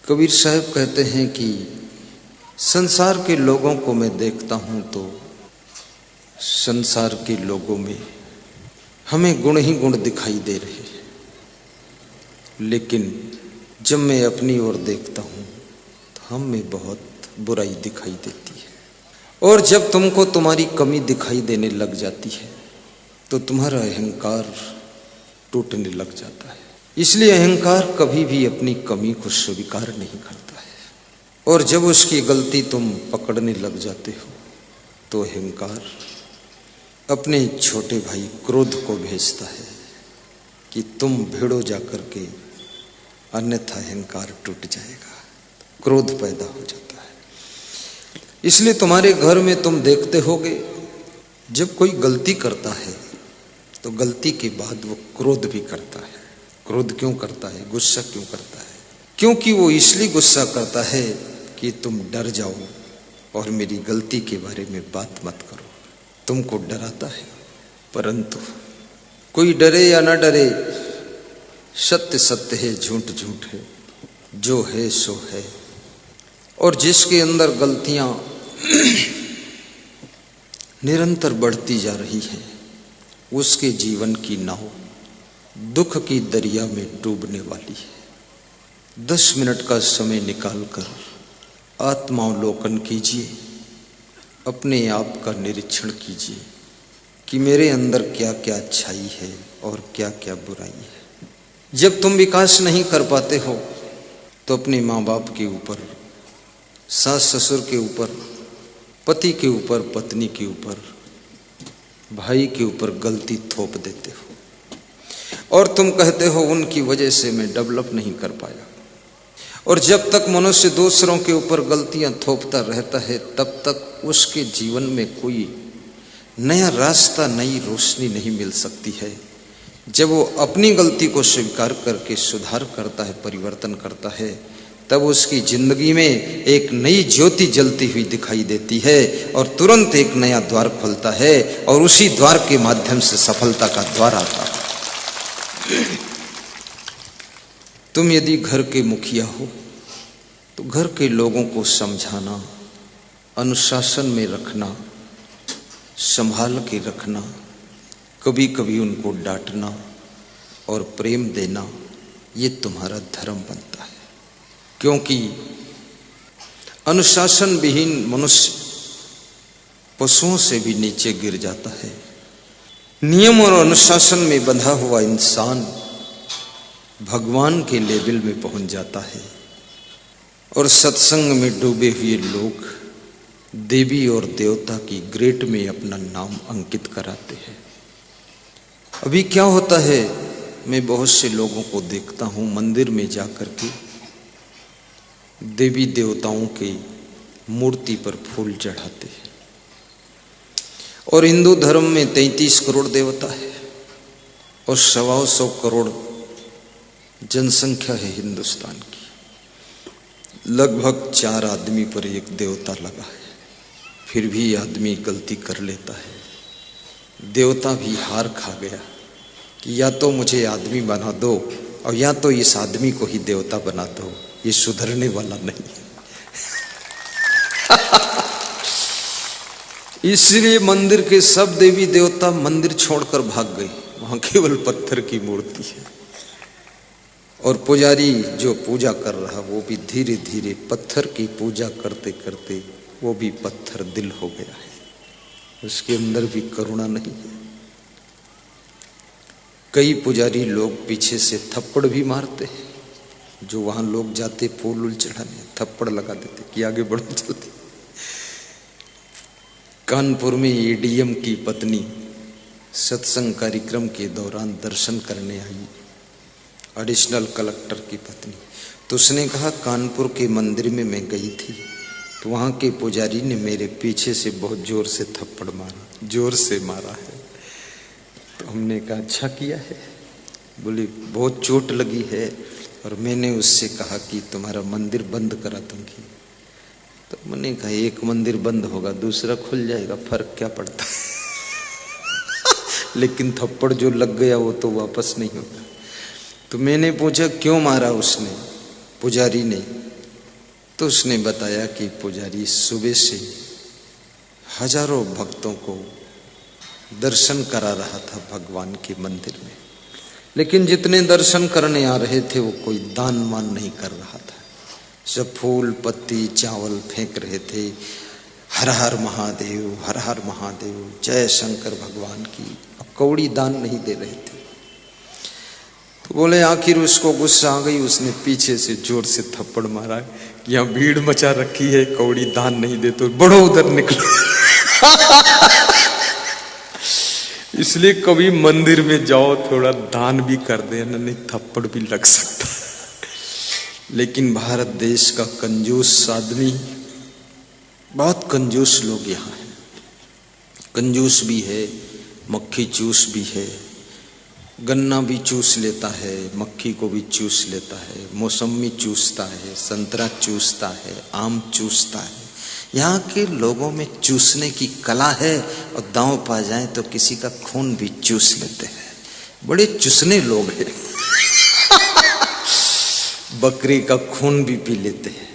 कबीर साहब कहते हैं कि संसार के लोगों को मैं देखता हूं तो संसार के लोगों में हमें गुण ही गुण दिखाई दे रहे हैं, लेकिन जब मैं अपनी ओर देखता हूं तो हम में बहुत बुराई दिखाई देती है। और जब तुमको तुम्हारी कमी दिखाई देने लग जाती है तो तुम्हारा अहंकार टूटने लग जाता है। इसलिए अहंकार कभी भी अपनी कमी को स्वीकार नहीं करता है, और जब उसकी गलती तुम पकड़ने लग जाते हो तो अहंकार अपने छोटे भाई क्रोध को भेजता है कि तुम भिड़ो जाकर के, अन्यथा अहंकार टूट जाएगा, क्रोध पैदा हो जाता है। इसलिए तुम्हारे घर में तुम देखते होगे जब कोई गलती करता है तो गलती के बाद वो क्रोध भी करता है। क्रोध क्यों करता है, गुस्सा क्यों करता है? क्योंकि वो इसलिए गुस्सा करता है कि तुम डर जाओ और मेरी गलती के बारे में बात मत करो। तुमको डराता है, परंतु कोई डरे या ना डरे, सत्य सत्य है, झूठ झूठ है, जो है सो है। और जिसके अंदर गलतियां निरंतर बढ़ती जा रही हैं, उसके जीवन की नाव दुख की दरिया में डूबने वाली है। 10 मिनट का समय निकालकर आत्मावलोकन कीजिए, अपने आप का निरीक्षण कीजिए कि मेरे अंदर क्या क्या अच्छाई है और क्या क्या बुराई है। जब तुम विकास नहीं कर पाते हो तो अपने माँ बाप के ऊपर, सास ससुर के ऊपर, पति के ऊपर, पत्नी के ऊपर, भाई के ऊपर गलती थोप देते हो और तुम कहते हो उनकी वजह से मैं डेवलप नहीं कर पाया। और जब तक मनुष्य दूसरों के ऊपर गलतियां थोपता रहता है तब तक उसके जीवन में कोई नया रास्ता, नई रोशनी नहीं मिल सकती है। जब वो अपनी गलती को स्वीकार करके सुधार करता है, परिवर्तन करता है, तब उसकी जिंदगी में एक नई ज्योति जलती हुई दिखाई देती है और तुरंत एक नया द्वार खुलता है और उसी द्वार के माध्यम से सफलता का द्वार आता है। तुम यदि घर के मुखिया हो तो घर के लोगों को समझाना, अनुशासन में रखना, संभाल के रखना, कभी कभी उनको डांटना और प्रेम देना, ये तुम्हारा धर्म बनता है। क्योंकि अनुशासन विहीन मनुष्य पशुओं से भी नीचे गिर जाता है। नियम और अनुशासन में बंधा हुआ इंसान भगवान के लेवल में पहुंच जाता है और सत्संग में डूबे हुए लोग देवी और देवता की ग्रेड में अपना नाम अंकित कराते हैं। अभी क्या होता है, मैं बहुत से लोगों को देखता हूं मंदिर में जाकर के देवी देवताओं की मूर्ति पर फूल चढ़ाते हैं। और हिंदू धर्म में 33 करोड़ देवता है और 125 करोड़ जनसंख्या है हिंदुस्तान की। लगभग 4 आदमी पर एक देवता लगा है, फिर भी आदमी गलती कर लेता है। देवता भी हार खा गया कि या तो मुझे आदमी बना दो और या तो इस आदमी को ही देवता बना दो, ये सुधरने वाला नहीं है। इसलिए मंदिर के सब देवी देवता मंदिर छोड़कर भाग गए, वहां केवल पत्थर की मूर्ति है। और पुजारी जो पूजा कर रहा वो भी धीरे धीरे पत्थर की पूजा करते करते वो भी पत्थर दिल हो गया है, उसके अंदर भी करुणा नहीं है। कई पुजारी लोग पीछे से थप्पड़ भी मारते हैं, जो वहां लोग जाते फूल उल चढ़ाने, थप्पड़ लगा देते कि आगे बढ़ो जल्दी। कानपुर में एडीएम की पत्नी सत्संग कार्यक्रम के दौरान दर्शन करने आई, एडिशनल कलेक्टर की पत्नी। तो उसने कहा कानपुर के मंदिर में मैं गई थी तो वहाँ के पुजारी ने मेरे पीछे से बहुत जोर से थप्पड़ मारा, जोर से मारा है। तो हमने कहा अच्छा किया है। बोली बहुत चोट लगी है और मैंने उससे कहा कि तुम्हारा मंदिर बंद करा दूंगी। तो मैंने कहा एक मंदिर बंद होगा दूसरा खुल जाएगा, फर्क क्या पड़ता है। लेकिन थप्पड़ जो लग गया वो तो वापस नहीं होगा। तो मैंने पूछा क्यों मारा उसने? पुजारी ने, तो उसने बताया कि पुजारी सुबह से हजारों भक्तों को दर्शन करा रहा था भगवान के मंदिर में, लेकिन जितने दर्शन करने आ रहे थे वो कोई दान मान नहीं कर रहा था। सब फूल पत्ती चावल फेंक रहे थे, हर हर महादेव, हर हर महादेव, जय शंकर भगवान की। अब कौड़ी दान नहीं दे रहे थे। तो बोले आखिर उसको गुस्सा आ गई, उसने पीछे से जोर से थप्पड़ मारा कि यहाँ भीड़ मचा रखी है, कौड़ी दान नहीं दे तो बड़ो उधर निकलो। इसलिए कभी मंदिर में जाओ थोड़ा दान भी कर देना, नहीं थप्पड़ भी लग सकता है। लेकिन भारत देश का कंजूस आदमी, बहुत कंजूस लोग यहाँ हैं। कंजूस भी है, मक्खी चूस भी है, गन्ना भी चूस लेता है, मक्खी को भी चूस लेता है, मौसमी चूसता है, संतरा चूसता है, आम चूसता है। यहाँ के लोगों में चूसने की कला है, और दांव पा जाए तो किसी का खून भी चूस लेते हैं। बड़े चूसने लोग हैं। बकरी का खून भी पी लेते हैं।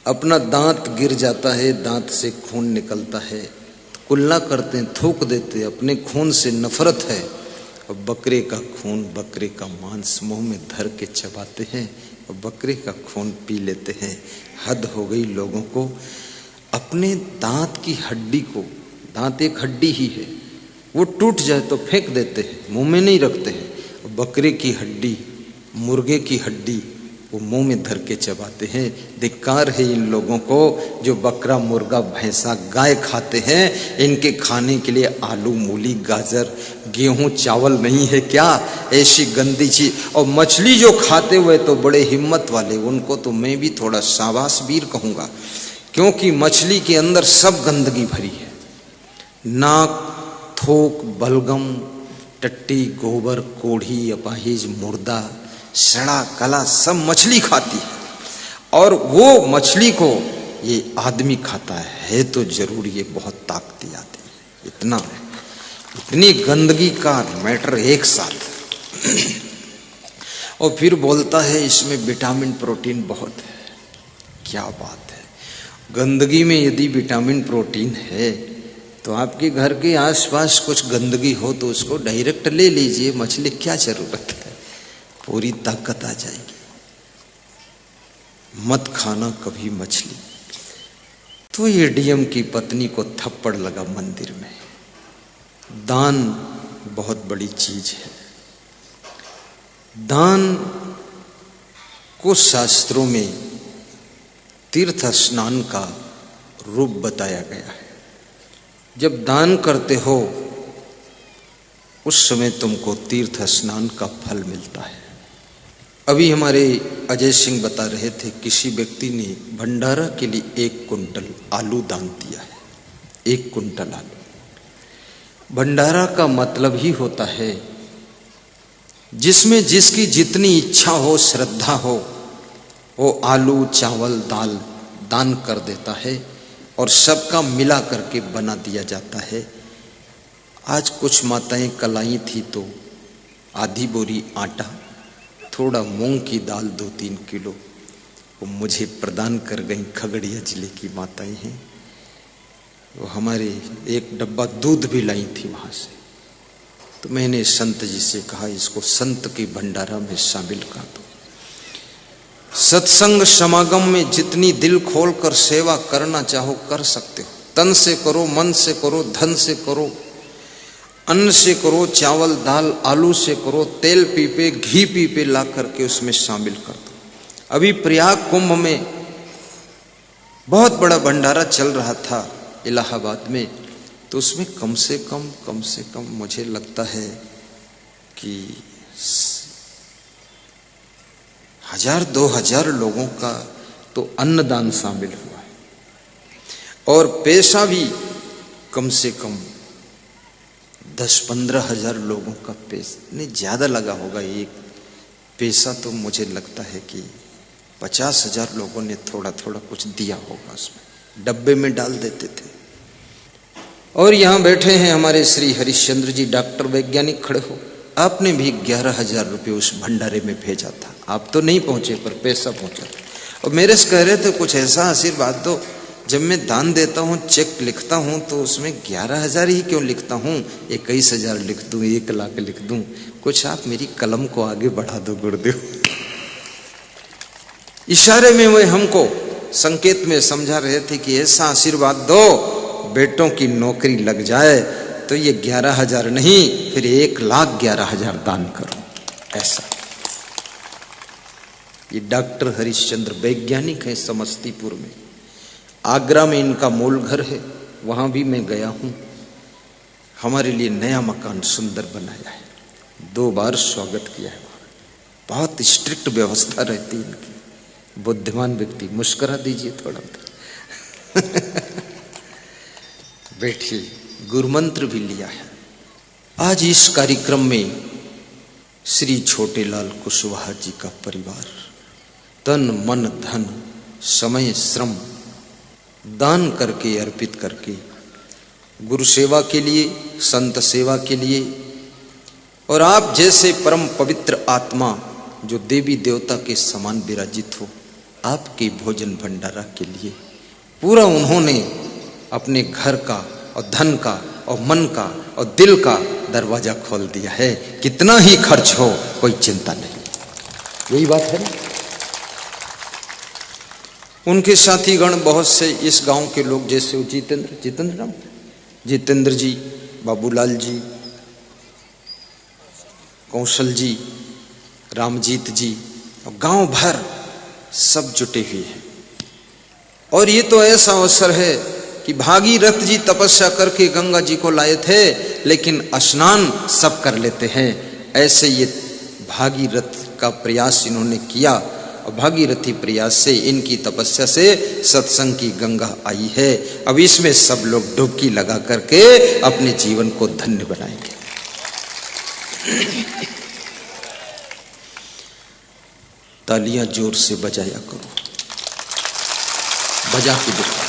अपना दांत गिर जाता है, दांत से खून निकलता है, तो कुल्ला करते हैं, थूक देते हैं, अपने खून से नफरत है। और बकरे का खून, बकरे का मांस मुंह में धर के चबाते हैं और बकरे का खून पी लेते हैं। हद हो गई लोगों को। अपने दांत की हड्डी को, दांत एक हड्डी ही है, वो टूट जाए तो फेंक देते हैं, मुंह में नहीं रखते हैं। बकरे की हड्डी, मुर्गे की हड्डी वो मुंह में धर के चबाते हैं। धिक्कार है इन लोगों को जो बकरा, मुर्गा, भैंसा, गाय खाते हैं। इनके खाने के लिए आलू, मूली, गाजर, गेहूं, चावल नहीं है क्या? ऐसी गंदी चीज। और मछली जो खाते हुए तो बड़े हिम्मत वाले, उनको तो मैं भी थोड़ा शाबाश वीर कहूंगा, क्योंकि मछली के अंदर सब गंदगी भरी है। नाक, थूक, बलगम, टट्टी, गोबर, कोढ़ी, अपाहिज, मुर्दा, सड़ा गला सब मछली खाती है। और वो मछली को ये आदमी खाता है तो जरूर ये बहुत ताकती आती है। इतना, इतनी गंदगी का मैटर एक साथ। और फिर बोलता है इसमें विटामिन प्रोटीन बहुत है। क्या बात है! गंदगी में यदि विटामिन प्रोटीन है तो आपके घर के आसपास कुछ गंदगी हो तो उसको डायरेक्ट ले लीजिए, मछली क्या जरूरत है, पूरी ताकत आ जाएगी। मत खाना कभी मछली। तो ये डीएम की पत्नी को थप्पड़ लगा मंदिर में। दान बहुत बड़ी चीज है। दान को शास्त्रों में तीर्थ स्नान का रूप बताया गया है। जब दान करते हो उस समय तुमको तीर्थ स्नान का फल मिलता है। अभी हमारे अजय सिंह बता रहे थे, किसी व्यक्ति ने भंडारा के लिए 1 कुंटल आलू दान दिया है। 1 कुंटल आलू। भंडारा का मतलब ही होता है जिसमें जिसकी जितनी इच्छा हो, श्रद्धा हो, वो आलू, चावल, दाल दान कर देता है और सबका मिला करके बना दिया जाता है। आज कुछ माताएं कल आई थी तो आधी बोरी आटा, थोड़ा मूंग की दाल 2-3 किलो वो मुझे प्रदान कर गई। खगड़िया जिले की माताएं हैं। वो हमारे एक डब्बा दूध भी लाई थी वहां से। तो मैंने संत जी से कहा इसको संत की भंडारा में शामिल कर दो। सत्संग समागम में जितनी दिल खोल कर सेवा करना चाहो कर सकते हो। तन से करो, मन से करो, धन से करो, अन्न से करो, चावल दाल आलू से करो, तेल पीपे घी पीपे ला करके उसमें शामिल कर दो। अभी प्रयाग कुंभ में बहुत बड़ा भंडारा चल रहा था इलाहाबाद में, तो उसमें कम से कम मुझे लगता है कि 1000-2000 लोगों का तो अन्नदान शामिल हुआ है। और पैसा भी कम से कम 10-15 हजार लोगों का पैसा नहीं, ज्यादा लगा होगा। एक पैसा तो मुझे लगता है कि 50,000 लोगों ने थोड़ा थोड़ा कुछ दिया होगा, उसमें डब्बे में डाल देते थे। और यहाँ बैठे हैं हमारे श्री हरिश्चंद्र जी, डॉक्टर वैज्ञानिक खड़े हो। आपने भी 11,000 रुपये उस भंडारे में भेजा था। आप तो नहीं पहुंचे पर पैसा पहुंचा। और मेरे से कह रहे थे कुछ ऐसा आशीर्वाद दो, जब मैं दान देता हूँ चेक लिखता हूँ तो उसमें 11,000 ही क्यों लिखता हूँ, 21,000 लिख दूं, 1 लाख लिख दूं, कुछ आप मेरी कलम को आगे बढ़ा दो गुरुदेव। इशारे में वे हमको संकेत में समझा रहे थे कि ऐसा आशीर्वाद दो बेटों की नौकरी लग जाए तो ये 11,000 नहीं फिर 1,11,000 दान करो। ऐसा ये डॉक्टर हरिश्चंद्र वैज्ञानिक है समस्तीपुर में, आगरा में इनका मूल घर है, वहां भी मैं गया हूं। हमारे लिए नया मकान सुंदर बनाया है, 2 बार स्वागत किया है। बहुत स्ट्रिक्ट व्यवस्था रहती है इनकी। बुद्धिमान व्यक्ति, मुस्कुरा दीजिए थोड़ा। बैठिए, गुरु मंत्र भी लिया है। आज इस कार्यक्रम में श्री छोटेलाल कुशवाहा जी का परिवार तन मन धन समय श्रम दान करके अर्पित करके गुरु सेवा के लिए, संत सेवा के लिए और आप जैसे परम पवित्र आत्मा जो देवी देवता के समान विराजित हो, आपके भोजन भंडारा के लिए पूरा उन्होंने अपने घर का और धन का और मन का और दिल का दरवाजा खोल दिया है। कितना ही खर्च हो कोई चिंता नहीं, यही बात है ना। उनके साथी गण बहुत से इस गांव के लोग, जैसे जितेंद्र जी, बाबूलाल जी, कौशल जी, रामजीत जी और गांव भर सब जुटे हुए हैं। और ये तो ऐसा अवसर है कि भागीरथ जी तपस्या करके गंगा जी को लाए थे, लेकिन स्नान सब कर लेते हैं। ऐसे ये भागीरथ का प्रयास इन्होंने किया और भागीरथी प्रयास से, इनकी तपस्या से सत्संग की गंगा आई है। अब इसमें सब लोग डुबकी लगा करके अपने जीवन को धन्य बनाएंगे। तालियां जोर से बजाया करो, बजा के दिखाओ।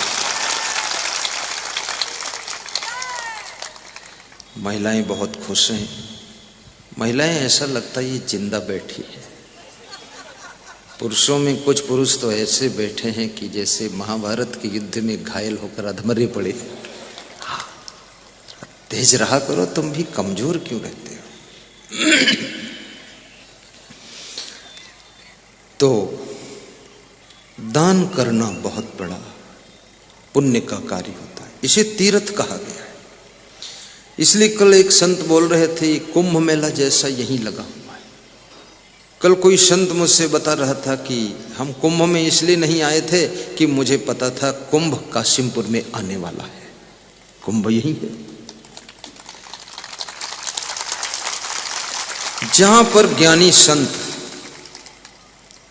महिलाएं बहुत खुश हैं। महिलाएं ऐसा लगता है ये जिंदा बैठी है। पुरुषों में कुछ पुरुष तो ऐसे बैठे हैं कि जैसे महाभारत के युद्ध में घायल होकर अधमरे पड़े। हाँ, तेज रहा करो, तुम भी कमजोर क्यों रहते हो। तो दान करना बहुत बड़ा पुण्य का कार्य होता है, इसे तीर्थ कहा गया है। इसलिए कल एक संत बोल रहे थे कुंभ मेला जैसा यहीं लगा हुआ है। कल कोई संत मुझसे बता रहा था कि हम कुंभ में इसलिए नहीं आए थे कि मुझे पता था कुंभ काशिमपुर में आने वाला है, कुंभ यही है जहां पर ज्ञानी संत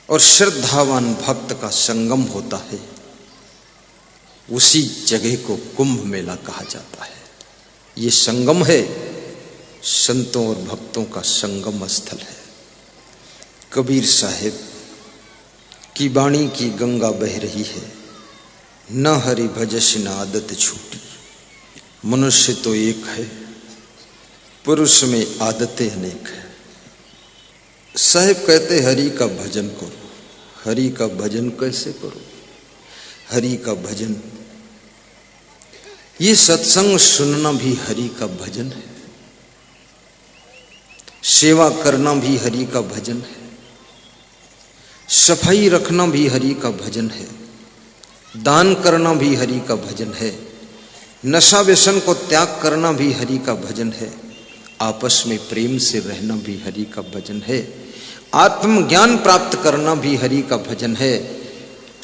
और श्रद्धावान भक्त का संगम होता है। उसी जगह को कुंभ मेला कहा जाता है। ये संगम है, संतों और भक्तों का संगम स्थल है। कबीर साहिब की वाणी की गंगा बह रही है, न हरि भजस न आदत छूटी। मनुष्य तो एक है, पुरुष में आदतें अनेक है। साहिब कहते हरि का भजन करो। हरि का भजन कैसे करो? हरि का भजन, ये सत्संग सुनना भी हरि का भजन है, सेवा करना भी हरि का भजन है, सफाई रखना भी हरि का भजन है, दान करना भी हरि का भजन है, नशा व्यसन को त्याग करना भी हरि का भजन है, आपस में प्रेम से रहना भी हरि का भजन है, आत्मज्ञान प्राप्त करना भी हरि का भजन है,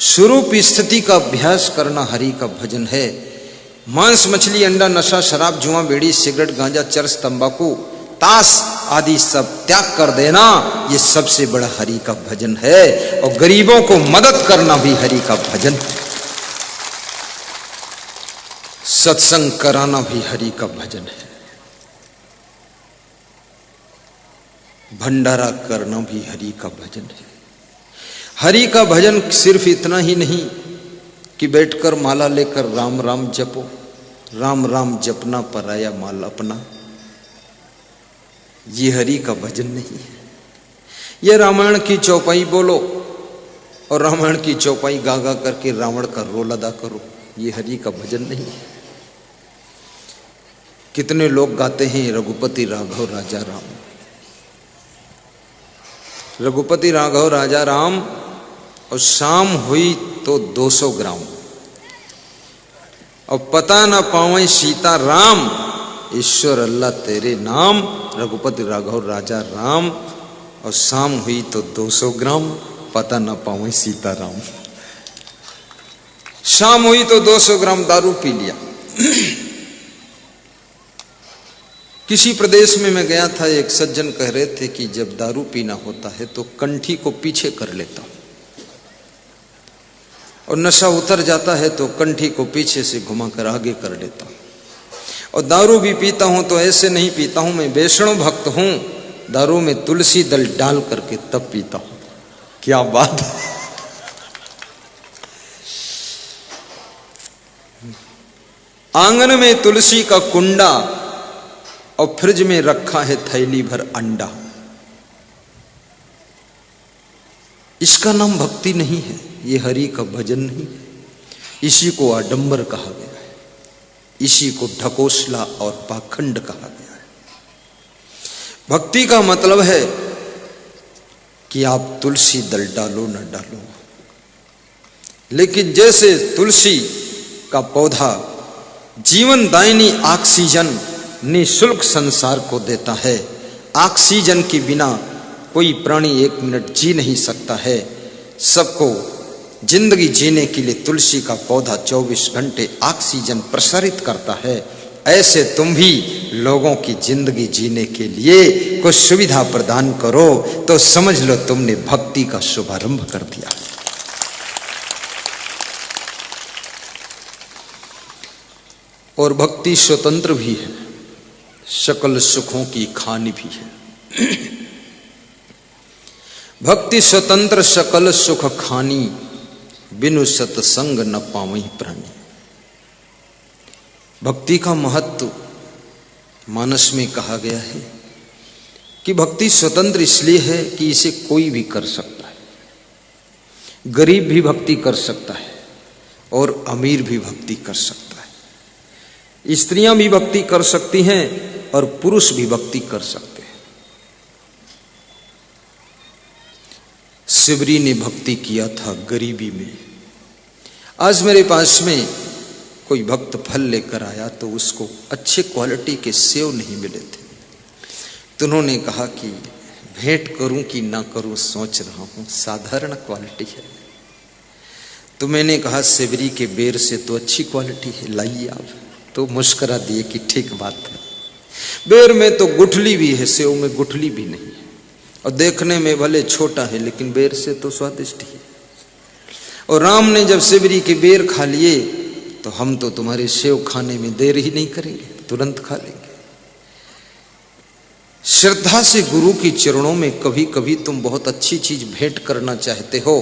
स्वरूप स्थिति का अभ्यास करना हरि का भजन है, मांस मछली अंडा नशा शराब जुआ बीड़ी सिगरेट गांजा चरस तंबाकू ताश आदि सब त्याग कर देना, ये सबसे बड़ा हरि का भजन है। और गरीबों को मदद करना भी हरि का भजन है। सत्संग कराना भी हरि का भजन है। भंडारा करना भी हरि का भजन है। हरि का भजन सिर्फ इतना ही नहीं कि बैठकर माला लेकर राम राम जपो, राम राम जपना पराया माल अपना, ये हरि का भजन नहीं है। ये रामायण की चौपाई बोलो और रामायण की चौपाई गा गा करके रावण का रोल अदा करो, ये हरि का भजन नहीं है। कितने लोग गाते हैं रघुपति राघव राजा राम, रघुपति राघव राजा राम, और शाम हुई तो 200 ग्राम, और पता न पावे सीता राम, ईश्वर अल्लाह तेरे नाम, रघुपति राघव राजा राम, और शाम हुई तो 200 ग्राम, पता न पावे सीता राम। शाम हुई तो 200 ग्राम दारू पी लिया। किसी प्रदेश में मैं गया था, एक सज्जन कह रहे थे कि जब दारू पीना होता है तो कंठी को पीछे कर लेता हूं, और नशा उतर जाता है तो कंठी को पीछे से घुमाकर आगे कर लेता हूं। और दारू भी पीता हूं तो ऐसे नहीं पीता हूं, मैं वैष्णव भक्त हूं, दारू में तुलसी दल डाल करके तब पीता हूं। क्या बात है। आंगन में तुलसी का कुंडा और फ्रिज में रखा है थैली भर अंडा, इसका नाम भक्ति नहीं है, ये हरि का भजन नहीं है। इसी को आडंबर कहा गया है, इसी को ढकोसला और पाखंड कहा गया है। भक्ति का मतलब है कि आप तुलसी दल डालो न डालो, लेकिन जैसे तुलसी का पौधा जीवन दायिनी ऑक्सीजन निःशुल्क संसार को देता है, ऑक्सीजन के बिना कोई प्राणी 1 मिनट जी नहीं सकता है, सबको जिंदगी जीने के लिए तुलसी का पौधा 24 घंटे ऑक्सीजन प्रसारित करता है। ऐसे तुम भी लोगों की जिंदगी जीने के लिए कुछ सुविधा प्रदान करो तो समझ लो तुमने भक्ति का शुभारंभ कर दिया। और भक्ति स्वतंत्र भी है, सकल सुखों की खानी भी है। भक्ति स्वतंत्र सकल सुख खानी, बिनु सत्संग न पावई प्राणी। भक्ति का महत्व मानस में कहा गया है कि भक्ति स्वतंत्र इसलिए है कि इसे कोई भी कर सकता है। गरीब भी भक्ति कर सकता है और अमीर भी भक्ति कर सकता है। स्त्रियां भी भक्ति कर सकती हैं और पुरुष भी भक्ति कर सकते हैं। शिवरी ने भक्ति किया था गरीबी में। आज मेरे पास में कोई भक्त फल लेकर आया तो उसको अच्छे क्वालिटी के सेव नहीं मिले थे, तो उन्होंने कहा कि भेंट करूं कि ना करूं सोच रहा हूं, साधारण क्वालिटी है। तो मैंने कहा शिवरी के बेर से तो अच्छी क्वालिटी है, लाइए आप। तो मुस्कुरा दिए कि ठीक बात है, बेर में तो गुठली भी है, सेव में गुठली भी नहीं है, और देखने में भले छोटा है लेकिन बेर से तो स्वादिष्ट ही है। और राम ने जब शिवरी के बेर खा लिए तो हम तो तुम्हारे सेव खाने में देर ही नहीं करेंगे, तुरंत खा लेंगे। श्रद्धा से गुरु की चरणों में कभी कभी तुम बहुत अच्छी चीज भेंट करना चाहते हो,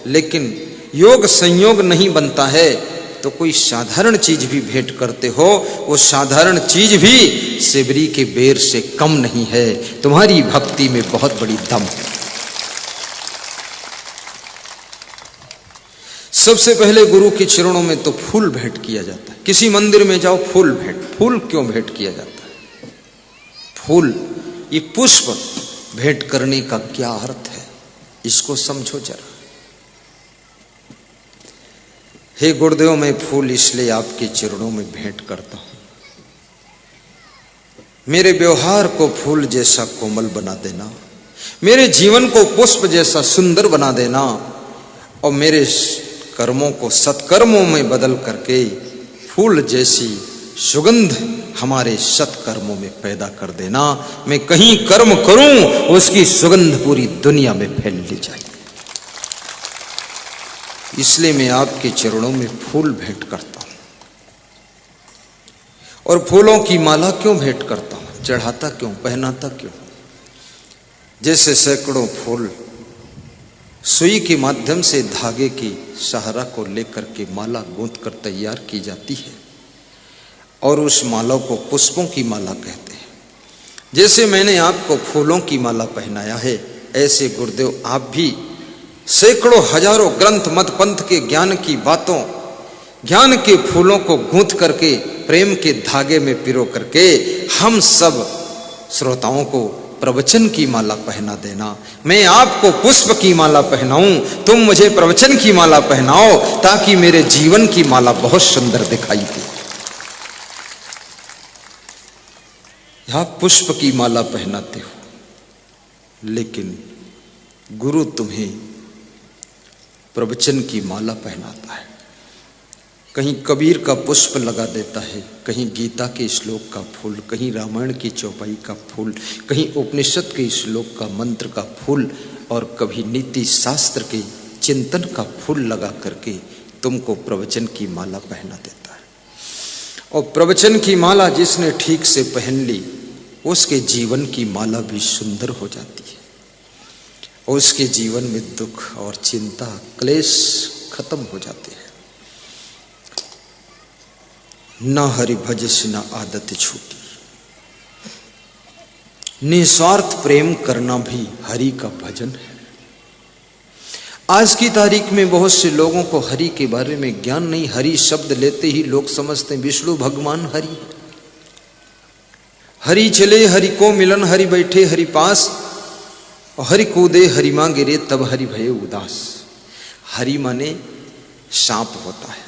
लेकिन योग संयोग नहीं बनता है तो कोई साधारण चीज भी भेंट करते हो, वो साधारण चीज भी शिवरी के बेर से कम नहीं है। तुम्हारी भक्ति में बहुत बड़ी दम है। सबसे पहले गुरु के चरणों में तो फूल भेंट किया जाता है। किसी मंदिर में जाओ, फूल भेंट। फूल क्यों भेंट किया जाता है? फूल, ये पुष्प भेंट करने का क्या अर्थ है, इसको समझो जरा। हे गुरुदेव, मैं फूल इसलिए आपके चरणों में भेंट करता हूं, मेरे व्यवहार को फूल जैसा कोमल बना देना, मेरे जीवन को पुष्प जैसा सुंदर बना देना, और मेरे कर्मों को सत्कर्मों में बदल करके फूल जैसी सुगंध हमारे सत्कर्मों में पैदा कर देना। मैं कहीं कर्म करूं, उसकी सुगंध पूरी दुनिया में फैल ली जाए। इसलिए मैं आपके चरणों में फूल भेंट करता हूं। और फूलों की माला क्यों भेंट करता हूं, चढ़ाता क्यों, पहनाता क्यों? जैसे सैकड़ों फूल सुई के माध्यम से धागे की सहारा को लेकर के माला गूंथ कर तैयार की जाती है, और उस माला को पुष्पों की माला कहते हैं। जैसे मैंने आपको फूलों की माला पहनाया है, ऐसे गुरुदेव आप भी सैकड़ों हजारों ग्रंथ मत पंथ के ज्ञान की बातों, ज्ञान के फूलों को गूंथ करके प्रेम के धागे में पिरो करके हम सब श्रोताओं को प्रवचन की माला पहना देना। मैं आपको पुष्प की माला पहनाऊं, तुम मुझे प्रवचन की माला पहनाओ, ताकि मेरे जीवन की माला बहुत सुंदर दिखाई दे। आप पुष्प की माला पहनाते हो, लेकिन गुरु तुम्हें प्रवचन की माला पहनाता है। कहीं कबीर का पुष्प लगा देता है, कहीं गीता के श्लोक का फूल, कहीं रामायण की चौपाई का फूल, कहीं उपनिषद के श्लोक का मंत्र का फूल, और कभी नीति शास्त्र के चिंतन का फूल लगा करके तुमको प्रवचन की माला पहना देता है। और प्रवचन की माला जिसने ठीक से पहन ली, उसके जीवन की माला भी सुंदर हो जाती है, और उसके जीवन में दुख और चिंता क्लेश खत्म हो जाते हैं। ना हरि भजस ना आदत छूटी, निस्वार्थ प्रेम करना भी हरि का भजन है। आज की तारीख में बहुत से लोगों को हरि के बारे में ज्ञान नहीं। हरि शब्द लेते ही लोग समझते हैं विष्णु भगवान हरि है। हरि चले हरि को मिलन, हरि बैठे हरि पास, और हरि कूदे हरि मां गिरे, तब हरि भये उदास। हरि माने सांप होता है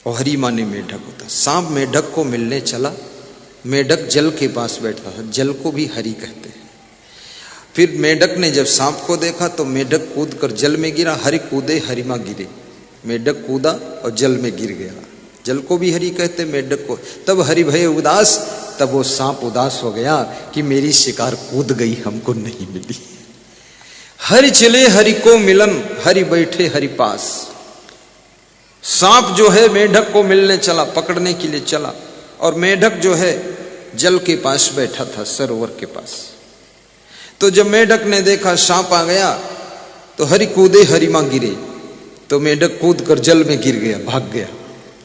और हरि माने मेढक होता है। सांप मेढक को मिलने चला, मेढक जल के पास बैठा था, जल को भी हरि कहते हैं। फिर मेढक ने जब सांप को देखा तो मेढक कूद कर जल में गिरा, हरि कूदे हरि मां गिरे। मेढक कूदा और जल में गिर गया, जल को भी हरि कहते, मेढक को। तब हरि भये उदास, तब वो सांप उदास हो गया कि मेरी शिकार कूद गई, हमको नहीं मिली। हरि चले हरि को मिलन, हरि बैठे हरि पास। सांप जो है मेढक को मिलने चला, पकड़ने के लिए चला, और मेढक जो है जल के पास बैठा था, सरोवर के पास। तो जब मेढक ने देखा सांप आ गया तो हरि कूदे हरि मां गिरे, तो मेढक कूद कर जल में गिर गया, भाग गया।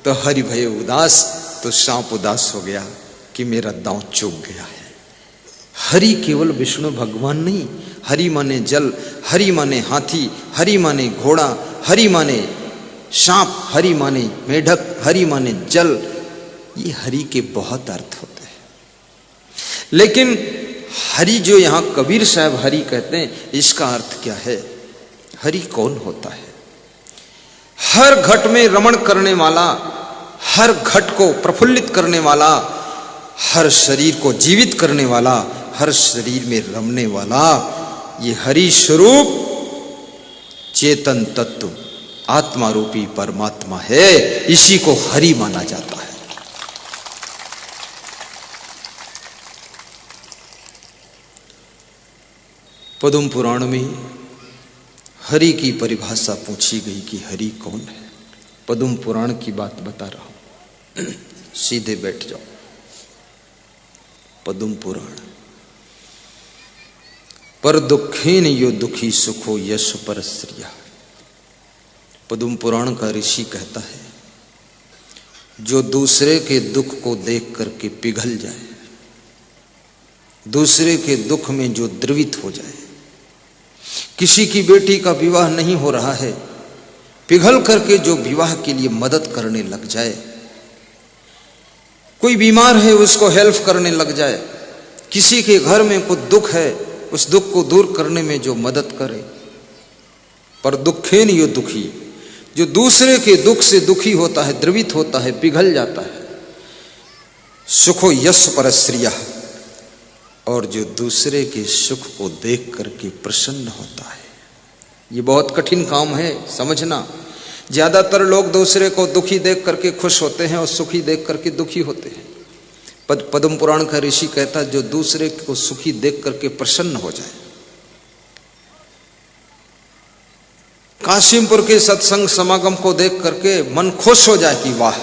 तो हरि भये उदास, तो सांप उदास हो गया कि मेरा दांव चूक गया है। हरि केवल विष्णु भगवान नहीं, हरि माने जल, हरि माने हाथी, हरि माने घोड़ा, हरि माने सांप, हरि माने मेढक, हरि माने जल। ये हरि के बहुत अर्थ होते हैं। लेकिन हरि जो यहां कबीर साहब हरि कहते हैं, इसका अर्थ क्या है? हरि कौन होता है? हर घट में रमण करने वाला, हर घट को प्रफुल्लित करने वाला, हर शरीर को जीवित करने वाला, हर शरीर में रमने वाला, ये हरि स्वरूप चेतन तत्व आत्मा रूपी परमात्मा है। इसी को हरि माना जाता है। पद्म पुराण में हरि की परिभाषा पूछी गई कि हरि कौन है। पद्म पुराण की बात बता रहा हूं, सीधे बैठ जाओ। पद्म पुराण। पर दुखेन यो दुखी सुखो यश परश्रिया। पद्म पुराण का ऋषि कहता है, जो दूसरे के दुख को देख करके पिघल जाए, दूसरे के दुख में जो द्रवित हो जाए, किसी की बेटी का विवाह नहीं हो रहा है, पिघल करके जो विवाह के लिए मदद करने लग जाए, कोई बीमार है उसको हेल्प करने लग जाए, किसी के घर में कोई दुख है उस दुख को दूर करने में जो मदद करे। पर दुखेन यो दुखी, जो दूसरे के दुख से दुखी होता है, द्रवित होता है, पिघल जाता है। सुखो यश परश्रिया, और जो दूसरे के सुख को देख करके प्रसन्न होता है। ये बहुत कठिन काम है, समझना। ज्यादातर लोग दूसरे को दुखी देख करके खुश होते हैं और सुखी देख करके दुखी होते हैं। पद्म पुराण का ऋषि कहता है, जो दूसरे को सुखी देख करके प्रसन्न हो जाए। काशिमपुर के सत्संग समागम को देख करके मन खुश हो जाए कि वाह,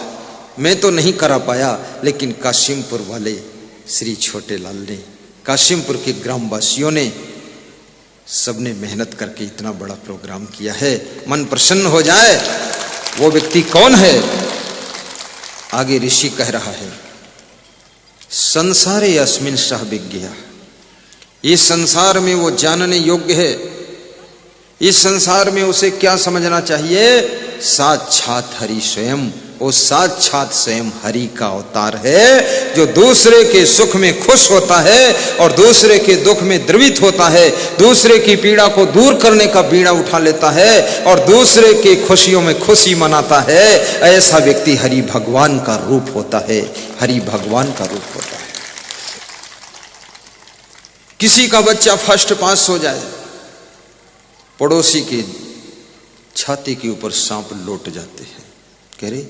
मैं तो नहीं करा पाया, लेकिन काशिमपुर वाले श्री छोटे लाल ने, काशिमपुर के ग्रामवासियों ने, सबने मेहनत करके इतना बड़ा प्रोग्राम किया है, मन प्रसन्न हो जाए। वो व्यक्ति कौन है? आगे ऋषि कह रहा है, संसारे अस्मिन सह विज्ञा इस संसार में वो जानने योग्य है। इस संसार में उसे क्या समझना चाहिए? साक्षात हरि स्वयं, वो साक्षात स्वयं हरि का अवतार है, जो दूसरे के सुख में खुश होता है और दूसरे के दुख में द्रवित होता है, दूसरे की पीड़ा को दूर करने का बीड़ा उठा लेता है और दूसरे के खुशियों में खुशी मनाता है। ऐसा व्यक्ति हरि भगवान का रूप होता है, हरि भगवान का रूप होता है। किसी का बच्चा फर्स्ट पास हो जाए, पड़ोसी की छाती के ऊपर सांप लौट जाते हैं, कह रहे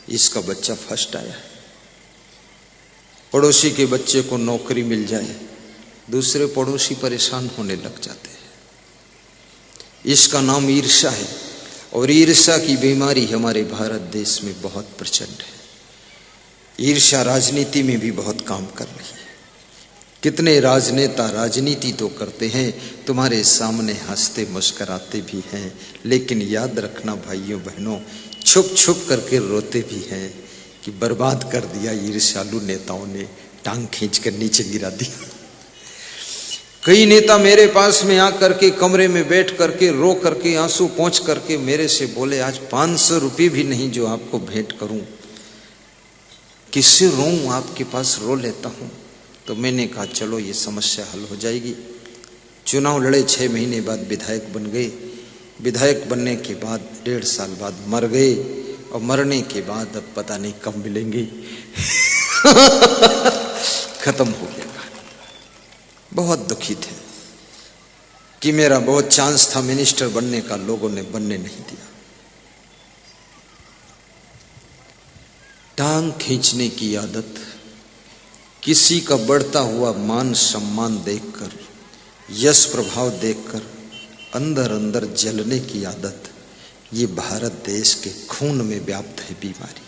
इसका बच्चा फर्स्ट आया है। पड़ोसी के बच्चे को नौकरी मिल जाए, दूसरे पड़ोसी परेशान होने लग जाते हैं। इसका नाम ईर्ष्या है और ईर्ष्या की बीमारी हमारे भारत देश में बहुत प्रचंड है। ईर्ष्या राजनीति में भी बहुत काम कर रही है। कितने राजनेता राजनीति तो करते हैं, तुम्हारे सामने हंसते मुस्कुराते भी हैं, लेकिन याद रखना भाइयों बहनों, छुप छुप करके रोते भी हैं कि बर्बाद कर दिया ईर्ष्यालु नेताओं ने, टांग खींच कर नीचे गिरा दिया। कई नेता मेरे पास में आकर के कमरे में बैठ करके रो करके आंसू पोंछ करके मेरे से बोले, आज 500 रुपये भी नहीं जो आपको भेंट करूं, किससे रोऊं, आपके पास रो लेता हूं। तो मैंने कहा चलो ये समस्या हल हो जाएगी। चुनाव लड़े, 6 महीने बाद विधायक बन गए। विधायक बनने के बाद 1.5 साल बाद मर गए और मरने के बाद अब पता नहीं कब मिलेंगे। खत्म हो गया। बहुत दुखी थे कि मेरा बहुत चांस था मिनिस्टर बनने का, लोगों ने बनने नहीं दिया। टांग खींचने की आदत, किसी का बढ़ता हुआ मान सम्मान देखकर, यश प्रभाव देखकर अंदर अंदर जलने की आदत, ये भारत देश के खून में व्याप्त है बीमारी।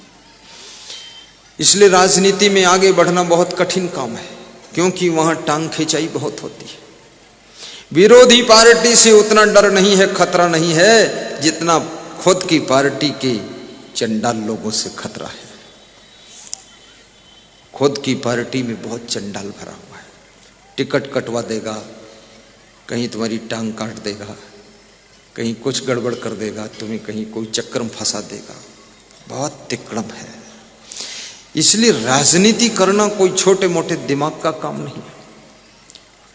इसलिए राजनीति में आगे बढ़ना बहुत कठिन काम है, क्योंकि वहां टांग खिंचाई बहुत होती है। विरोधी पार्टी से उतना डर नहीं है, खतरा नहीं है, जितना खुद की पार्टी के चंडाल लोगों से खतरा है। खुद की पार्टी में बहुत चंडाल भरा हुआ है। टिकट कटवा देगा, कहीं तुम्हारी टांग काट देगा, कहीं कुछ गड़बड़ कर देगा, तुम्हें कहीं कोई चक्कर में फंसा देगा। बहुत तिकड़म है। इसलिए राजनीति करना कोई छोटे मोटे दिमाग का काम नहीं है।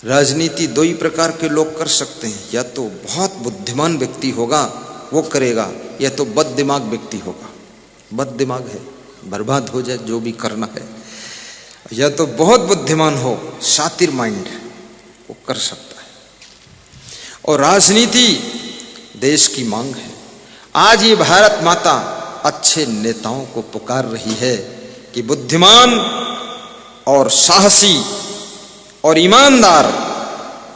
राजनीति 2 ही प्रकार के लोग कर सकते हैं, या तो बहुत बुद्धिमान व्यक्ति होगा वो करेगा, या तो बद दिमाग व्यक्ति होगा। बद दिमाग है, बर्बाद हो जाए जो भी करना है। या तो बहुत बुद्धिमान हो, शातिर माइंड, वो कर सकता है। और राजनीति देश की मांग है। आज ये भारत माता अच्छे नेताओं को पुकार रही है कि बुद्धिमान और साहसी और ईमानदार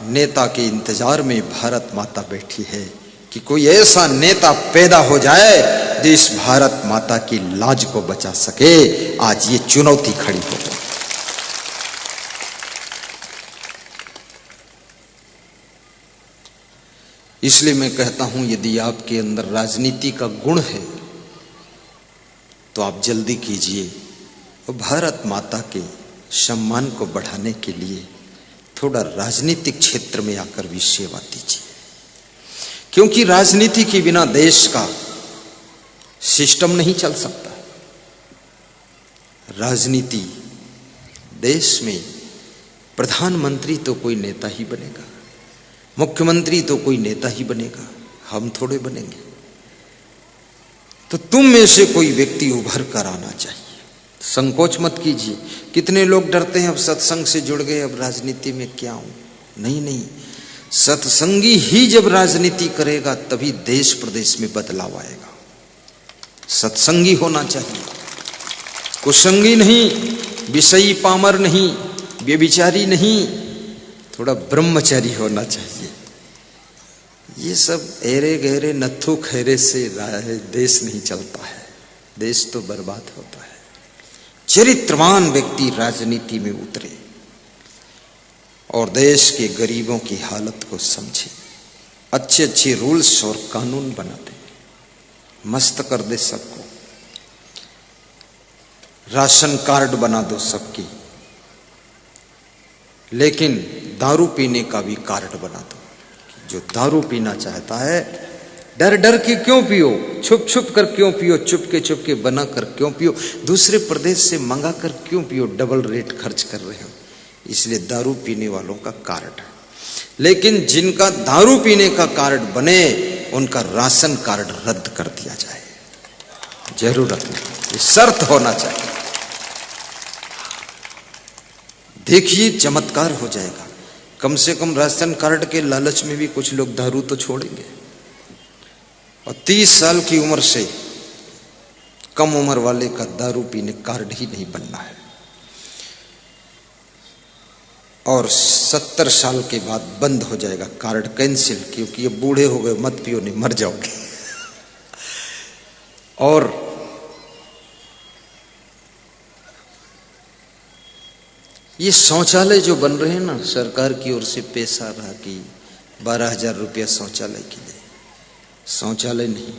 नेता के इंतजार में भारत माता बैठी है कि कोई ऐसा नेता पैदा हो जाए जो इस भारत माता की लाज को बचा सके। आज ये चुनौती खड़ी हो गई। इसलिए मैं कहता हूं, यदि आपके अंदर राजनीति का गुण है तो आप जल्दी कीजिए और भारत माता के सम्मान को बढ़ाने के लिए थोड़ा राजनीतिक क्षेत्र में आकर भी सेवा दीजिए। क्योंकि राजनीति के बिना देश का सिस्टम नहीं चल सकता। राजनीति देश में प्रधानमंत्री तो कोई नेता ही बनेगा, मुख्यमंत्री तो कोई नेता ही बनेगा, हम थोड़े बनेंगे। तो तुम में से कोई व्यक्ति उभर कर आना चाहिए। संकोच मत कीजिए। कितने लोग डरते हैं, अब सत्संग से जुड़ गए, अब राजनीति में क्या हूं। नहीं नहीं, सत्संगी ही जब राजनीति करेगा तभी देश प्रदेश में बदलाव आएगा। सत्संगी होना चाहिए, कुसंगी नहीं, विषयी पामर नहीं, व्यभिचारी नहीं, थोड़ा ब्रह्मचारी होना चाहिए। ये सब एरे गहरे नत्थु खैरे से देश नहीं चलता है, देश तो बर्बाद होता है। चरित्रवान व्यक्ति राजनीति में उतरे और देश के गरीबों की हालत को समझे, अच्छे अच्छे रूल्स और कानून बना दे, मस्त कर दे सबको, राशन कार्ड बना दो सबकी, लेकिन दारू पीने का भी कार्ड बना दो। जो दारू पीना चाहता है, डर डर के क्यों पियो, छुप छुप कर क्यों पियो, चुप के बना कर क्यों पियो, दूसरे प्रदेश से मंगा कर क्यों पियो, डबल रेट खर्च कर रहे हो। इसलिए दारू पीने वालों का कार्ड है। लेकिन जिनका दारू पीने का कार्ड बने उनका राशन कार्ड रद्द कर दिया जाए, जरूरत नहीं, ये शर्त होना चाहिए। देखिए चमत्कार हो जाएगा। कम से कम राशन कार्ड के लालच में भी कुछ लोग दारू तो छोड़ेंगे। और 30 साल की उम्र से कम उम्र वाले का दारू पीने कार्ड ही नहीं बनना है। और 70 साल के बाद बंद हो जाएगा कार्ड, कैंसिल, क्योंकि ये बूढ़े हो गए, मत पियो नहीं मर जाओगे। और ये शौचालय जो बन रहे हैं ना, सरकार की ओर से पैसा रहा कि 12,000 रुपया शौचालय के लिए। शौचालय नहीं,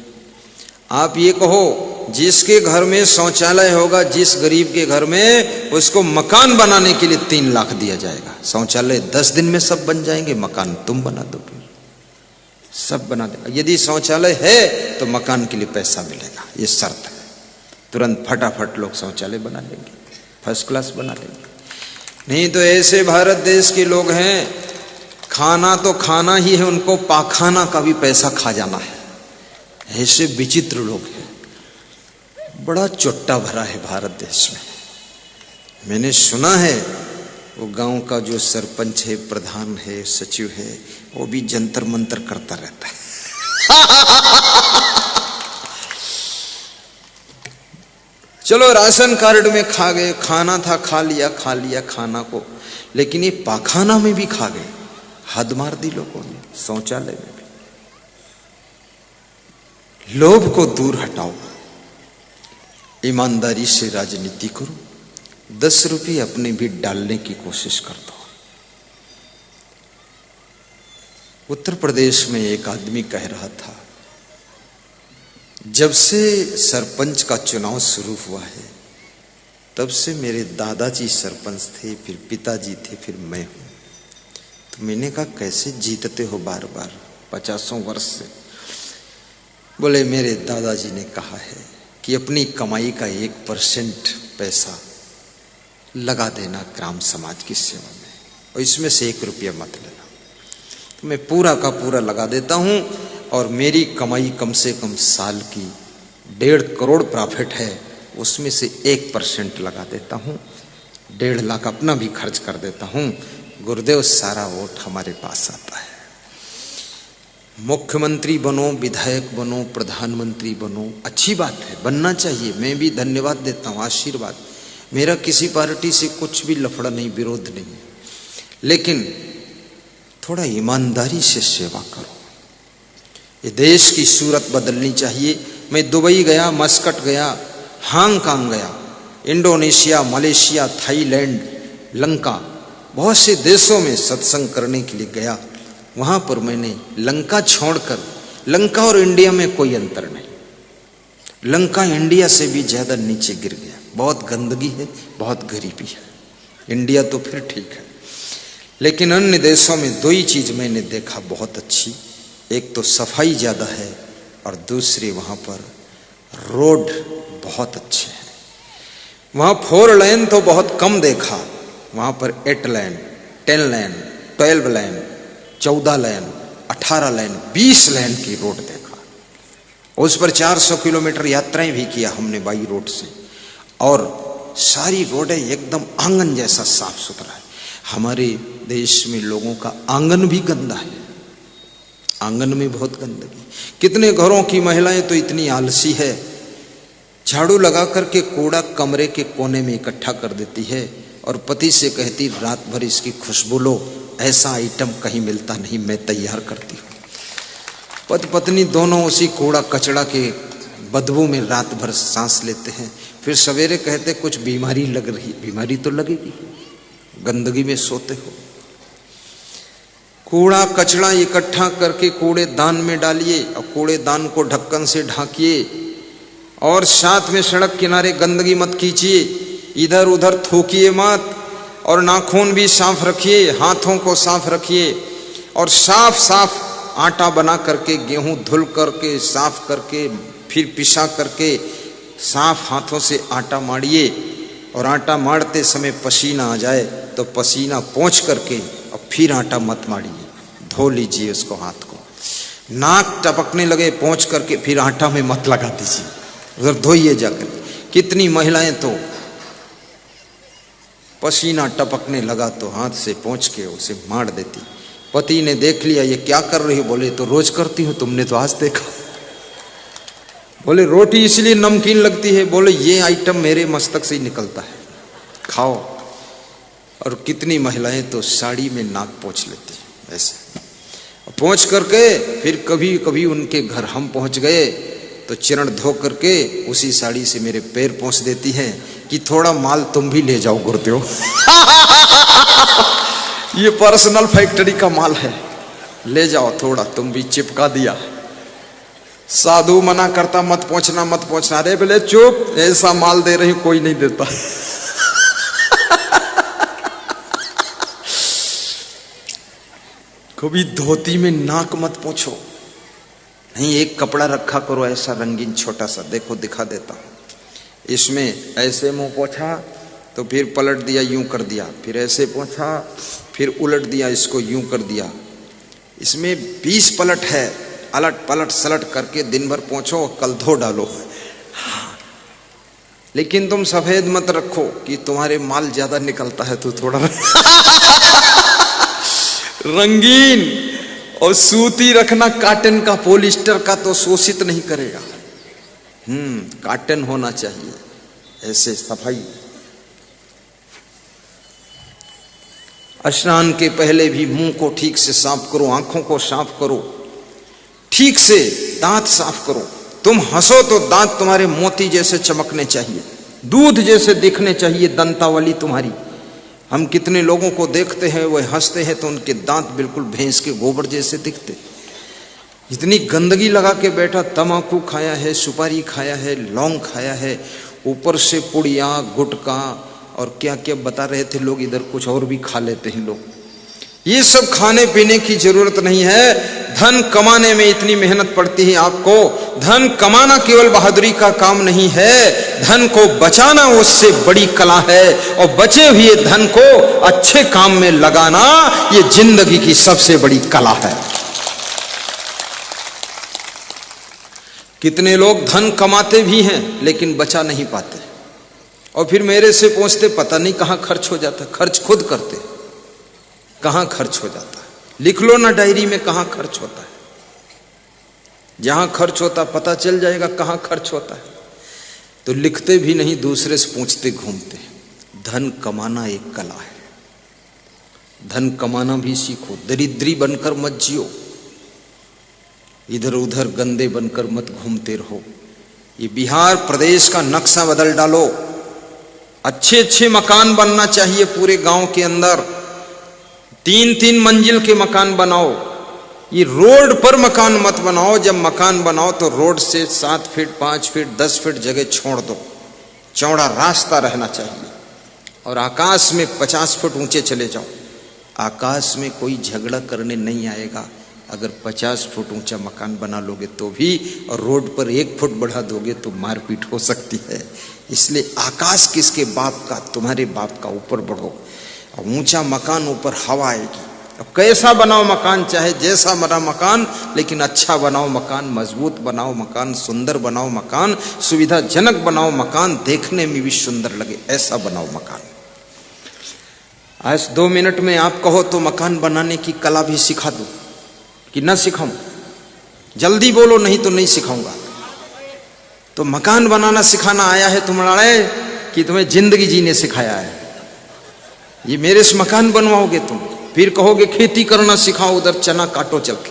आप ये कहो जिसके घर में शौचालय होगा, जिस गरीब के घर में, उसको मकान बनाने के लिए 3 लाख दिया जाएगा। शौचालय 10 दिन में सब बन जाएंगे, मकान तुम बना दो, फिर सब बना देगा। यदि शौचालय है तो मकान के लिए पैसा मिलेगा, ये शर्त है। तुरंत फटाफट लोग शौचालय बना लेंगे, फर्स्ट क्लास बना लेंगे। नहीं तो ऐसे भारत देश के लोग हैं, खाना तो खाना ही है, उनको पाखाना का भी पैसा खा जाना है। ऐसे विचित्र लोग हैं, बड़ा चुट्टा भरा है भारत देश में। मैंने सुना है वो गांव का जो सरपंच है, प्रधान है, सचिव है, वो भी जंतर मंतर करता रहता है। चलो राशन कार्ड में खा गए, खाना था खा लिया खाना को, लेकिन ये पाखाना में भी खा गए। हद मार दी लोगों ने, शौचालय में भी। लोभ को दूर हटाओ, ईमानदारी से राजनीति करो, 10 रुपये अपने भी डालने की कोशिश कर दो। उत्तर प्रदेश में एक आदमी कह रहा था, जब से सरपंच का चुनाव शुरू हुआ है तब से मेरे दादाजी सरपंच थे, फिर पिताजी थे, फिर मैं हूं। तो मैंने कहा कैसे जीतते हो बार बार 50 वर्ष से? बोले मेरे दादाजी ने कहा है कि अपनी कमाई का 1% पैसा लगा देना ग्राम समाज की सेवा में, और इसमें से 1 रुपया मत लेना। तो मैं पूरा का पूरा लगा देता हूं, और मेरी कमाई कम से कम साल की 1.5 करोड़ प्रॉफिट है, उसमें से 1% लगा देता हूं, 1.5 लाख अपना भी खर्च कर देता हूं। गुरुदेव सारा वोट हमारे पास आता है। मुख्यमंत्री बनो, विधायक बनो, प्रधानमंत्री बनो, अच्छी बात है, बनना चाहिए। मैं भी धन्यवाद देता हूं, आशीर्वाद। मेरा किसी पार्टी से कुछ भी लफड़ा नहीं, विरोध नहीं, लेकिन थोड़ा ईमानदारी से सेवा करो। ये देश की सूरत बदलनी चाहिए। मैं दुबई गया, मस्कट गया, हांगकांग गया, इंडोनेशिया, मलेशिया, थाईलैंड, लंका, बहुत से देशों में सत्संग करने के लिए गया। वहां पर मैंने लंका छोड़कर, लंका और इंडिया में कोई अंतर नहीं, लंका इंडिया से भी ज्यादा नीचे गिर गया। बहुत गंदगी है, बहुत गरीबी है। इंडिया तो फिर ठीक है, लेकिन अन्य देशों में 2 ही चीज मैंने देखा बहुत अच्छी। एक तो सफाई ज्यादा है, और दूसरी वहां पर रोड बहुत अच्छे हैं। वहां 4 लेन तो बहुत कम देखा, वहां पर 8 लेन, 10 लेन, 12 लेन, 14 लेन, 18 लेन, 20 लेन की रोड देखा। उस पर 400 किलोमीटर यात्राएं भी किया हमने बाई रोड से, और सारी रोडें एकदम आंगन जैसा साफ सुथरा है। हमारे देश में लोगों का आंगन भी गंदा है, आंगन में बहुत गंदगी। कितने घरों की महिलाएं तो इतनी आलसी है, झाड़ू लगा करके कूड़ा कमरे के कोने में इकट्ठा कर देती है, और पति से कहती रात भर इसकी खुशबू लो, ऐसा आइटम कहीं मिलता नहीं, मैं तैयार करती हूँ। पति पत्नी दोनों उसी कूड़ा कचड़ा के बदबू में रात भर सांस लेते हैं। फिर सवेरे कहते कुछ बीमारी लग रही, बीमारी तो लगेगी, गंदगी में सोते हो। कूड़ा कचड़ा इकट्ठा करके कूड़ेदान में डालिए, और कूड़ेदान को ढक्कन से ढांकिए, और साथ में सड़क किनारे गंदगी मत कीजिए, इधर उधर थूकिए मत, और नाखून भी साफ रखिए, हाथों को साफ रखिए और साफ साफ आटा बना करके, गेहूं धुल करके, साफ करके, फिर पिसा करके साफ हाथों से आटा माड़िए। और आटा मारते समय पसीना आ जाए तो पसीना पोंछ करके और फिर आटा मत मारिए, धो लीजिए उसको, हाथ को। नाक टपकने लगे पोंछ करके फिर आटा में मत लगा दीजिए, उधर धोइए जाकर। कितनी महिलाएं तो पसीना टपकने लगा तो हाथ से पोंछ के उसे मार देती। पति ने देख लिया, ये क्या कर रही हो? बोले तो रोज करती हूं, तुमने तो आज देखा। बोले रोटी इसलिए नमकीन लगती है? बोले ये आइटम मेरे मस्तक से ही निकलता है, खाओ। और कितनी महिलाएं तो साड़ी में नाक पोंछ लेती है ऐसे, पोंछ करके फिर कभी कभी उनके घर हम पहुंच गए तो चरण धो करके उसी साड़ी से मेरे पैर पोंछ देती हैं कि थोड़ा माल तुम भी ले जाओ गुरुदेव। ये पर्सनल फैक्ट्री का माल है, ले जाओ थोड़ा, तुम भी चिपका दिया। साधु मना करता मत पहुंचना मत पहुंचना, अरे बोले चुप, ऐसा माल दे रही कोई नहीं देता। कभी धोती में नाक मत पोंछो, नहीं, एक कपड़ा रखा करो ऐसा रंगीन छोटा सा, देखो दिखा देता हूं। इसमें ऐसे मुंह पोंछा तो फिर पलट दिया, यूं कर दिया, फिर ऐसे पोंछा, फिर उलट दिया, इसको यूं कर दिया। इसमें 20 पलट है, अलट पलट सलट करके दिन भर पोंछो, कल धो डालो। लेकिन तुम सफेद मत रखो कि तुम्हारे माल ज्यादा निकलता है तो थोड़ा रंगीन और सूती रखना, कॉटन का, पॉलिस्टर का तो शोषित नहीं करेगा। कॉटन होना चाहिए ऐसे सफाई। स्नान के पहले भी मुंह को ठीक से साफ करो, आंखों को साफ करो, ठीक से दांत साफ करो। तुम हंसो तो दांत तुम्हारे मोती जैसे चमकने चाहिए, दूध जैसे दिखने चाहिए दंतावली तुम्हारी। हम कितने लोगों को देखते हैं वो हंसते हैं तो उनके दांत बिल्कुल भैंस के गोबर जैसे दिखते। इतनी गंदगी लगा के बैठा, तम्बाकू खाया है, सुपारी खाया है, लौंग खाया है, ऊपर से पुड़िया, गुटखा और क्या क्या बता रहे थे लोग, इधर कुछ और भी खा लेते हैं लोग। ये सब खाने पीने की जरूरत नहीं है। धन कमाने में इतनी मेहनत पड़ती है आपको। धन कमाना केवल बहादुरी का काम नहीं है, धन को बचाना उससे बड़ी कला है। और बचे हुए धन को अच्छे काम में लगाना ये जिंदगी की सबसे बड़ी कला है। कितने लोग धन कमाते भी हैं लेकिन बचा नहीं पाते, और फिर मेरे से पूछते पता नहीं कहां खर्च हो जाता। खर्च खुद करते, कहां खर्च हो जाता है? लिख लो ना डायरी में कहां खर्च होता है। जहां खर्च होता पता चल जाएगा कहां खर्च होता है। तो लिखते भी नहीं, दूसरे से पूछते घूमते। धन कमाना एक कला है, धन कमाना भी सीखो। दरिद्री बनकर मत जियो, इधर उधर गंदे बनकर मत घूमते रहो। ये बिहार प्रदेश का नक्शा बदल डालो। अच्छे अच्छे मकान बनना चाहिए पूरे गांव के अंदर। 3-3 मंजिल के मकान बनाओ। ये रोड पर मकान मत बनाओ। जब मकान बनाओ तो रोड से 7 फीट 5 फीट 10 फीट जगह छोड़ दो, चौड़ा रास्ता रहना चाहिए। और आकाश में 50 फुट ऊंचे चले जाओ। आकाश में कोई झगड़ा करने नहीं आएगा अगर 50 फुट ऊंचा मकान बना लोगे तो भी, और रोड पर 1 फुट बढ़ा दोगे तो मारपीट हो सकती है। इसलिए आकाश किसके बाप का? तुम्हारे बाप का। ऊपर बढ़ो, ऊंचा मकान, ऊपर हवा आएगी। अब कैसा बनाओ मकान, चाहे जैसा बना मकान, लेकिन अच्छा बनाओ मकान, मजबूत बनाओ मकान, सुंदर बनाओ मकान, सुविधाजनक बनाओ मकान, देखने में भी सुंदर लगे ऐसा बनाओ मकान। आज 2 मिनट में आप कहो तो मकान बनाने की कला भी सिखा दूं कि न सिखाऊं? जल्दी बोलो, नहीं तो नहीं सिखाऊंगा। तो मकान बनाना सिखाना आया है तुम्हारे कि तुम्हें जिंदगी जीने सिखाया है? ये मेरे से मकान बनवाओगे तुम, फिर कहोगे खेती करना सिखाओ, उधर चना काटो चल के।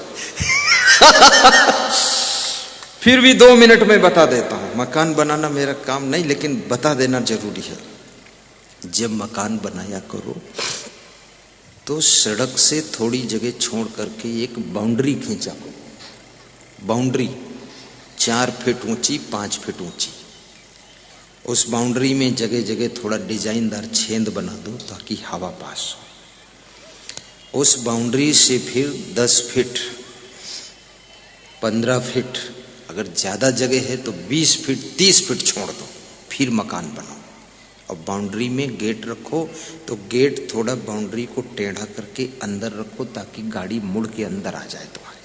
फिर भी 2 मिनट में बता देता हूं। मकान बनाना मेरा काम नहीं, लेकिन बता देना जरूरी है। जब मकान बनाया करो तो सड़क से थोड़ी जगह छोड़ करके एक बाउंड्री खींचा करो। बाउंड्री 4 फीट ऊंची, 5 फीट ऊंची, उस बाउंड्री में जगह जगह थोड़ा डिजाइनदार छेद बना दो ताकि हवा पास हो। उस बाउंड्री से फिर 10 फीट 15 फीट, अगर ज्यादा जगह है तो 20 फीट 30 फीट छोड़ दो, फिर मकान बनाओ। और बाउंड्री में गेट रखो तो गेट थोड़ा बाउंड्री को टेढ़ा करके अंदर रखो ताकि गाड़ी मुड़ के अंदर आ जाए तुम्हारे।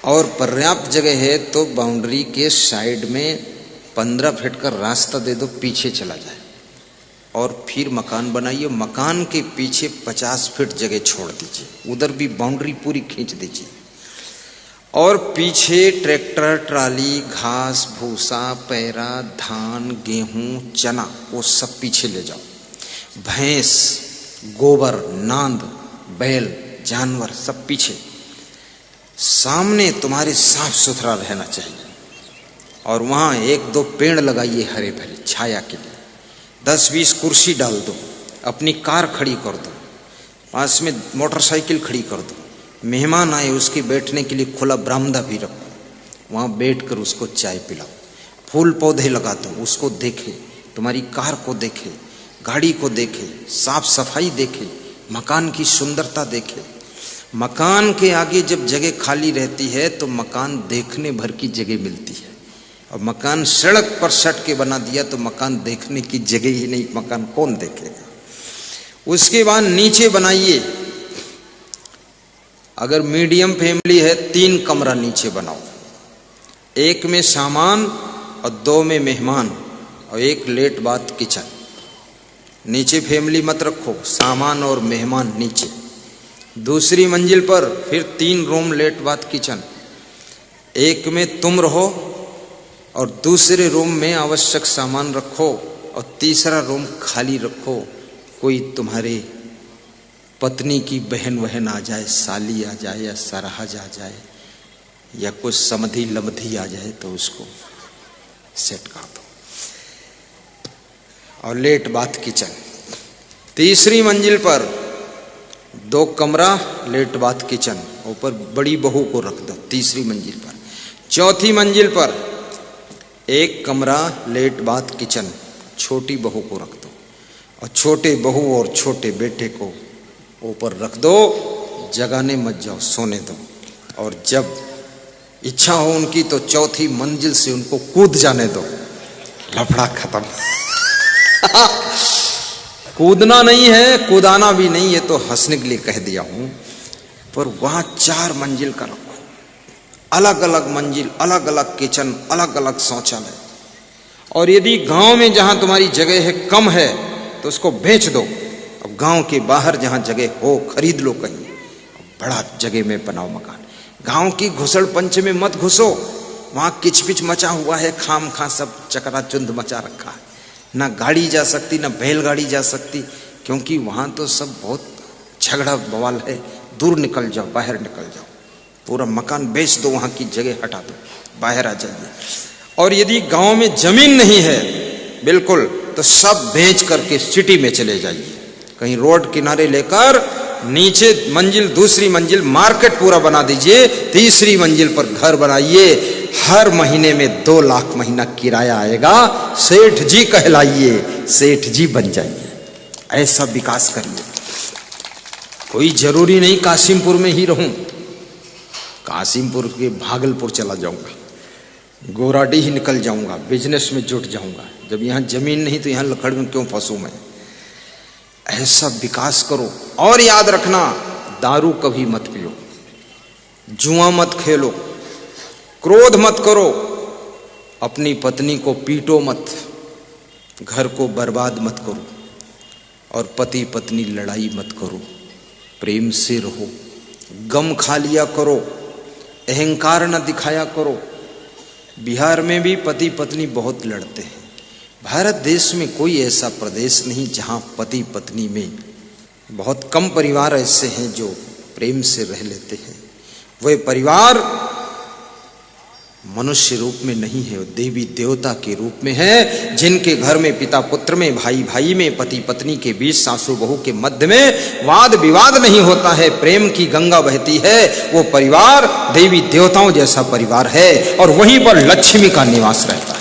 और पर्याप्त जगह है तो बाउंड्री के साइड में 15 फीट का रास्ता दे दो, पीछे चला जाए। और फिर मकान बनाइए। मकान के पीछे 50 फीट जगह छोड़ दीजिए, उधर भी बाउंड्री पूरी खींच दीजिए। और पीछे ट्रैक्टर, ट्राली, घास भूसा, पैरा, धान, गेहूं, चना, वो सब पीछे ले जाओ। भैंस, गोबर, नांद, बैल, जानवर सब पीछे। सामने तुम्हारे साफ सुथरा रहना चाहिए। और वहां 1-2 पेड़ लगाइए हरे भरे छाया के लिए। 10-20 कुर्सी डाल दो, अपनी कार खड़ी कर दो, पास में मोटरसाइकिल खड़ी कर दो। मेहमान आए उसके बैठने के लिए खुला बरामदा भी रखो, वहां बैठकर उसको चाय पिलाओ। फूल पौधे लगा दो, उसको देखे, तुम्हारी कार को देखे, गाड़ी को देखे, साफ सफाई देखे, मकान की सुंदरता देखे। मकान के आगे जब जगह खाली रहती है तो मकान देखने भर की जगह मिलती है। और मकान सड़क पर सट के बना दिया तो मकान देखने की जगह ही नहीं, मकान कौन देखेगा। उसके बाद नीचे बनाइए। अगर मीडियम फैमिली है 3 कमरा नीचे बनाओ, 1 में सामान और 2 में मेहमान और 1 लेट बाथ किचन। नीचे फैमिली मत रखो, सामान और मेहमान नीचे। दूसरी मंजिल पर फिर 3 रूम लेट बाथ किचन। 1 में तुम रहो और दूसरे रूम में आवश्यक सामान रखो और तीसरा रूम खाली रखो। कोई तुम्हारे पत्नी की बहन आ जाए, साली आ जाए या सरहज आ जाए या कुछ समधी लमधी आ जाए तो उसको सेट कर दो। और लेट बाथ किचन। तीसरी मंजिल पर 2 कमरा लेट बाथ किचन, ऊपर बड़ी बहू को रख दो तीसरी मंजिल पर। चौथी मंजिल पर 1 कमरा लेट बाथ किचन, छोटी बहू को रख दो। और छोटे बहू और छोटे बेटे को ऊपर रख दो, जगाने मत जाओ, सोने दो। और जब इच्छा हो उनकी तो चौथी मंजिल से उनको कूद जाने दो, लफड़ा खत्म। कूदना नहीं है, कूदाना भी नहीं, ये तो हंसने के लिए कह दिया हूं। पर वहां 4 मंजिल का रखो, अलग अलग मंजिल, अलग अलग किचन, अलग अलग शौचालय। और यदि गांव में जहां तुम्हारी जगह है कम है तो उसको बेच दो। अब गांव के बाहर जहां जगह हो खरीद लो कहीं, बड़ा जगह में बनाओ मकान। गांव की घुसड़ पंच में मत घुसो, वहां किचपिच मचा हुआ है, खाम खा सब चकराचुंद मचा रखा है। ना गाड़ी जा सकती, ना बैलगाड़ी जा सकती, क्योंकि वहां तो सब बहुत झगड़ा बवाल है। दूर निकल जाओ, बाहर निकल जाओ। पूरा मकान बेच दो, वहां की जगह हटा दो, बाहर आ जाइए। और यदि गांव में जमीन नहीं है बिल्कुल, तो सब बेच करके सिटी में चले जाइए, कहीं रोड किनारे लेकर नीचे मंजिल, दूसरी मंजिल मार्केट पूरा बना दीजिए, तीसरी मंजिल पर घर बनाइए। हर महीने में 2 लाख महीना किराया आएगा, सेठ जी कहलाइए, सेठ जी बन जाइए। ऐसा विकास करिए। कोई जरूरी नहीं कासिमपुर में ही रहूं, कासिमपुर के भागलपुर चला जाऊंगा, गोराडीह निकल जाऊंगा, बिजनेस में जुट जाऊंगा। जब यहां जमीन नहीं तो यहां लकड़ में क्यों फंसूं मैं। ऐसा विकास करो। और याद रखना, दारू कभी मत पियो, जुआ मत खेलो, क्रोध मत करो, अपनी पत्नी को पीटो मत, घर को बर्बाद मत करो, और पति पत्नी लड़ाई मत करो। प्रेम से रहो, गम खा लिया करो, अहंकार न दिखाया करो। बिहार में भी पति पत्नी बहुत लड़ते हैं। भारत देश में कोई ऐसा प्रदेश नहीं जहां पति पत्नी में, बहुत कम परिवार ऐसे हैं जो प्रेम से रह लेते हैं। वह परिवार मनुष्य रूप में नहीं है, देवी देवता के रूप में है, जिनके घर में पिता पुत्र में, भाई भाई में, पति पत्नी के बीच, सासू बहू के मध्य में वाद विवाद नहीं होता है, प्रेम की गंगा बहती है। वो परिवार देवी देवताओं जैसा परिवार है और वहीं पर लक्ष्मी का निवास रहता है।